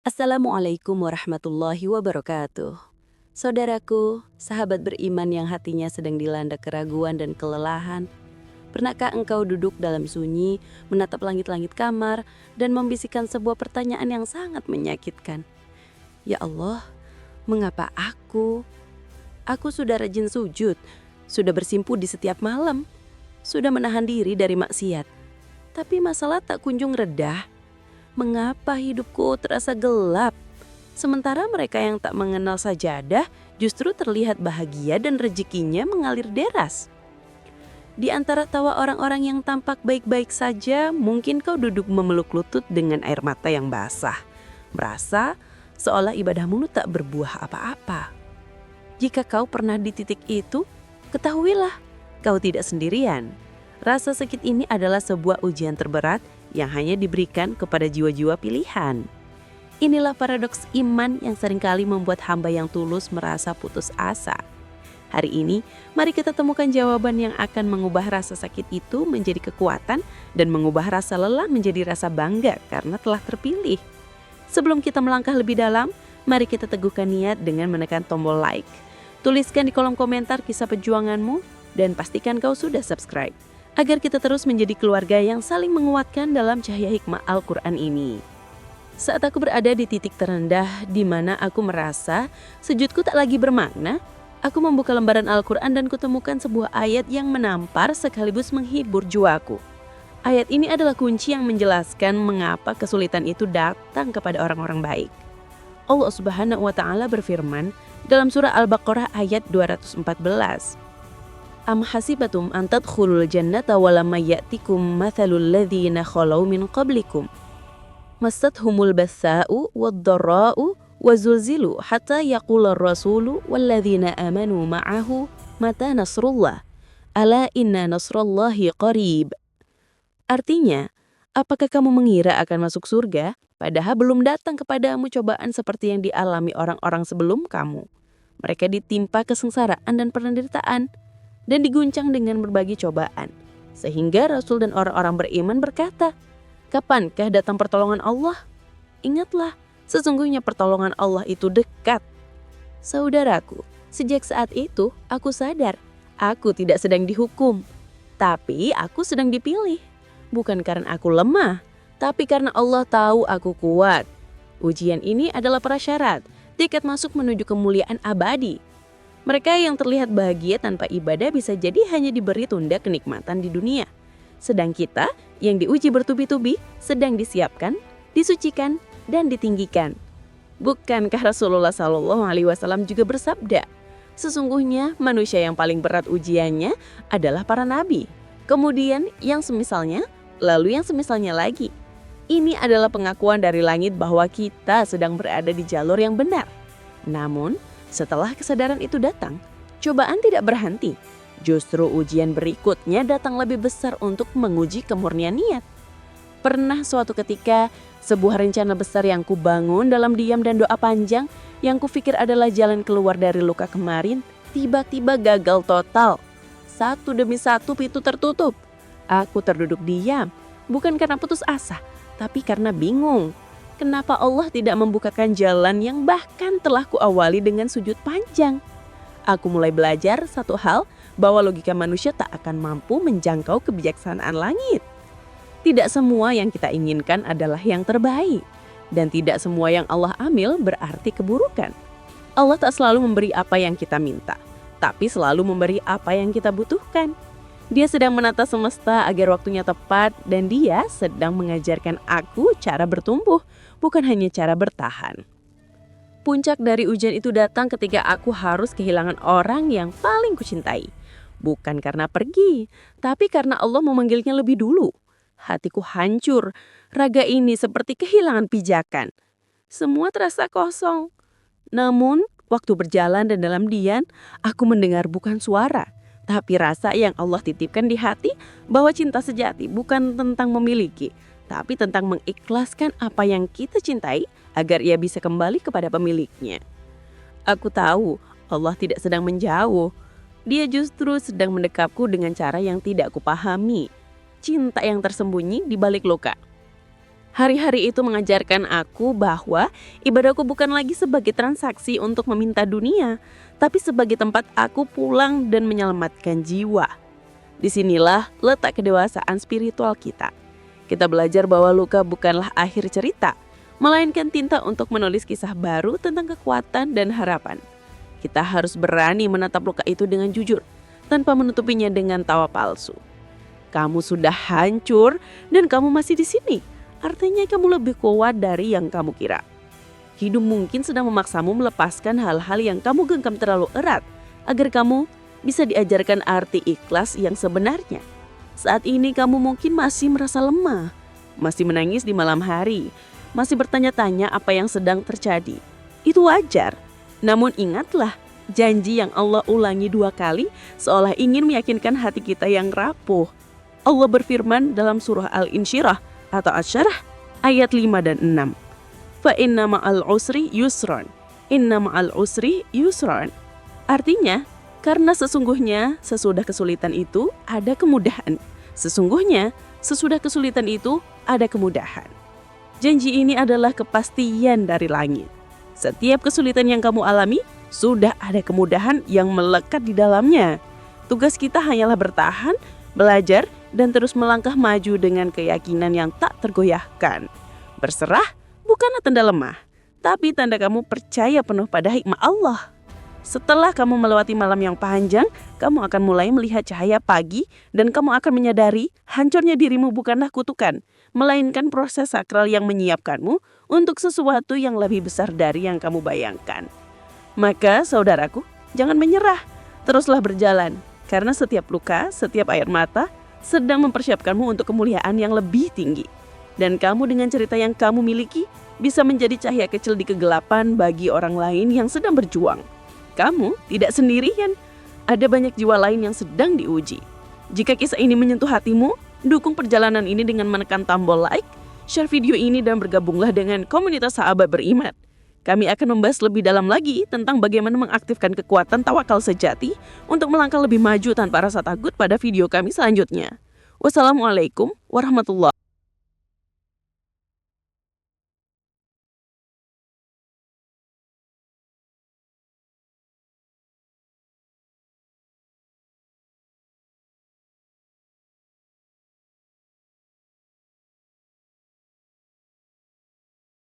Assalamualaikum warahmatullahi wabarakatuh. Saudaraku, sahabat beriman yang hatinya sedang dilanda keraguan dan kelelahan, pernahkah engkau duduk dalam sunyi, menatap langit-langit kamar, dan membisikkan sebuah pertanyaan yang sangat menyakitkan? Ya Allah, mengapa aku? Aku sudah rajin sujud, sudah bersimpu di setiap malam, sudah menahan diri dari maksiat. Tapi masalah tak kunjung reda. Mengapa hidupku terasa gelap? Sementara mereka yang tak mengenal sajadah justru terlihat bahagia dan rezekinya mengalir deras. Di antara tawa orang-orang yang tampak baik-baik saja, mungkin kau duduk memeluk lutut dengan air mata yang basah. Merasa seolah ibadahmu tak berbuah apa-apa. Jika kau pernah di titik itu, ketahuilah kau tidak sendirian. Rasa sakit ini adalah sebuah ujian terberat yang hanya diberikan kepada jiwa-jiwa pilihan. Inilah paradoks iman yang seringkali membuat hamba yang tulus merasa putus asa. Hari ini, mari kita temukan jawaban yang akan mengubah rasa sakit itu menjadi kekuatan dan mengubah rasa lelah menjadi rasa bangga karena telah terpilih. Sebelum kita melangkah lebih dalam, mari kita teguhkan niat dengan menekan tombol like. Tuliskan di kolom komentar kisah perjuanganmu dan pastikan kau sudah subscribe, agar kita terus menjadi keluarga yang saling menguatkan dalam cahaya hikmah Al-Quran ini. Saat aku berada di titik terendah di mana aku merasa sujudku tak lagi bermakna, aku membuka lembaran Al-Quran dan kutemukan sebuah ayat yang menampar sekaligus menghibur jiwaku. Ayat ini adalah kunci yang menjelaskan mengapa kesulitan itu datang kepada orang-orang baik. Allah Subhanahu wa Ta'ala berfirman dalam surah Al-Baqarah ayat 214. Am hasibatum an tadkhulul jannata walamma ya'tikum mathalul ladzina khalau min qablikum massathumul bassa'u wad-dharra'u wazulzilu hatta yaqular rasulu walladzina amanu ma'ahu mata nasrullah ala inna nasrallahi qarib. Artinya, apakah kamu mengira akan masuk surga padahal belum datang kepadamu cobaan seperti yang dialami orang-orang sebelum kamu? Mereka ditimpa kesengsaraan dan penderitaan dan diguncang dengan berbagai cobaan. Sehingga Rasul dan orang-orang beriman berkata, kapankah datang pertolongan Allah? Ingatlah, sesungguhnya pertolongan Allah itu dekat. Saudaraku, sejak saat itu aku sadar, aku tidak sedang dihukum. Tapi aku sedang dipilih. Bukan karena aku lemah, tapi karena Allah tahu aku kuat. Ujian ini adalah prasyarat, tiket masuk menuju kemuliaan abadi. Mereka yang terlihat bahagia tanpa ibadah bisa jadi hanya diberi tunda kenikmatan di dunia. Sedang kita yang diuji bertubi-tubi sedang disiapkan, disucikan, dan ditinggikan. Bukankah Rasulullah SAW juga bersabda, sesungguhnya manusia yang paling berat ujiannya adalah para nabi. Kemudian yang semisalnya, lalu yang semisalnya lagi. Ini adalah pengakuan dari langit bahwa kita sedang berada di jalur yang benar. Namun, setelah kesadaran itu datang, cobaan tidak berhenti. Justru ujian berikutnya datang lebih besar untuk menguji kemurnian niat. Pernah suatu ketika, sebuah rencana besar yang kubangun dalam diam dan doa panjang, yang kupikir adalah jalan keluar dari luka kemarin, tiba-tiba gagal total. Satu demi satu pintu tertutup. Aku terduduk diam, bukan karena putus asa, tapi karena bingung. Kenapa Allah tidak membukakan jalan yang bahkan telah kuawali dengan sujud panjang? Aku mulai belajar satu hal, bahwa logika manusia tak akan mampu menjangkau kebijaksanaan langit. Tidak semua yang kita inginkan adalah yang terbaik. Dan tidak semua yang Allah ambil berarti keburukan. Allah tak selalu memberi apa yang kita minta, tapi selalu memberi apa yang kita butuhkan. Dia sedang menata semesta agar waktunya tepat dan dia sedang mengajarkan aku cara bertumbuh, bukan hanya cara bertahan. Puncak dari ujian itu datang ketika aku harus kehilangan orang yang paling kucintai. Bukan karena pergi, tapi karena Allah memanggilnya lebih dulu. Hatiku hancur, raga ini seperti kehilangan pijakan. Semua terasa kosong. Namun, waktu berjalan dan dalam diam, aku mendengar bukan suara, tapi rasa yang Allah titipkan di hati bahwa cinta sejati bukan tentang memiliki, tapi tentang mengikhlaskan apa yang kita cintai agar ia bisa kembali kepada pemiliknya. Aku tahu Allah tidak sedang menjauh. Dia justru sedang mendekapku dengan cara yang tidak kupahami. Cinta yang tersembunyi di balik luka. Hari-hari itu mengajarkan aku bahwa ibadahku bukan lagi sebagai transaksi untuk meminta dunia, tapi sebagai tempat aku pulang dan menyelamatkan jiwa. Disinilah letak kedewasaan spiritual kita. Kita belajar bahwa luka bukanlah akhir cerita, melainkan tinta untuk menulis kisah baru tentang kekuatan dan harapan. Kita harus berani menatap luka itu dengan jujur, tanpa menutupinya dengan tawa palsu. Kamu sudah hancur dan kamu masih di sini. Artinya kamu lebih kuat dari yang kamu kira. Hidup mungkin sedang memaksamu melepaskan hal-hal yang kamu genggam terlalu erat agar kamu bisa diajarkan arti ikhlas yang sebenarnya. Saat ini kamu mungkin masih merasa lemah, masih menangis di malam hari, masih bertanya-tanya apa yang sedang terjadi. Itu wajar. Namun ingatlah, janji yang Allah ulangi 2 kali seolah ingin meyakinkan hati kita yang rapuh. Allah berfirman dalam surah Al-Insyirah atau Asy-Syarah ayat 5 dan 6. Fa inna ma'al usri yusron. Inna ma'al usri yusron. Artinya, karena sesungguhnya sesudah kesulitan itu ada kemudahan. Sesungguhnya sesudah kesulitan itu ada kemudahan. Janji ini adalah kepastian dari langit. Setiap kesulitan yang kamu alami, sudah ada kemudahan yang melekat di dalamnya. Tugas kita hanyalah bertahan, belajar, dan terus melangkah maju dengan keyakinan yang tak tergoyahkan. Berserah bukanlah tanda lemah, tapi tanda kamu percaya penuh pada hikmah Allah. Setelah kamu melewati malam yang panjang, kamu akan mulai melihat cahaya pagi dan kamu akan menyadari hancurnya dirimu bukanlah kutukan, melainkan proses sakral yang menyiapkanmu untuk sesuatu yang lebih besar dari yang kamu bayangkan. Maka saudaraku, jangan menyerah, teruslah berjalan, karena setiap luka, setiap air mata, sedang mempersiapkanmu untuk kemuliaan yang lebih tinggi. Dan kamu dengan cerita yang kamu miliki bisa menjadi cahaya kecil di kegelapan bagi orang lain yang sedang berjuang. Kamu tidak sendirian, ada banyak jiwa lain yang sedang diuji. Jika kisah ini menyentuh hatimu, dukung perjalanan ini dengan menekan tombol like, share video ini dan bergabunglah dengan komunitas sahabat beriman. Kami akan membahas lebih dalam lagi tentang bagaimana mengaktifkan kekuatan tawakal sejati untuk melangkah lebih maju tanpa rasa takut pada video kami selanjutnya. Wassalamualaikum warahmatullahi wabarakatuh.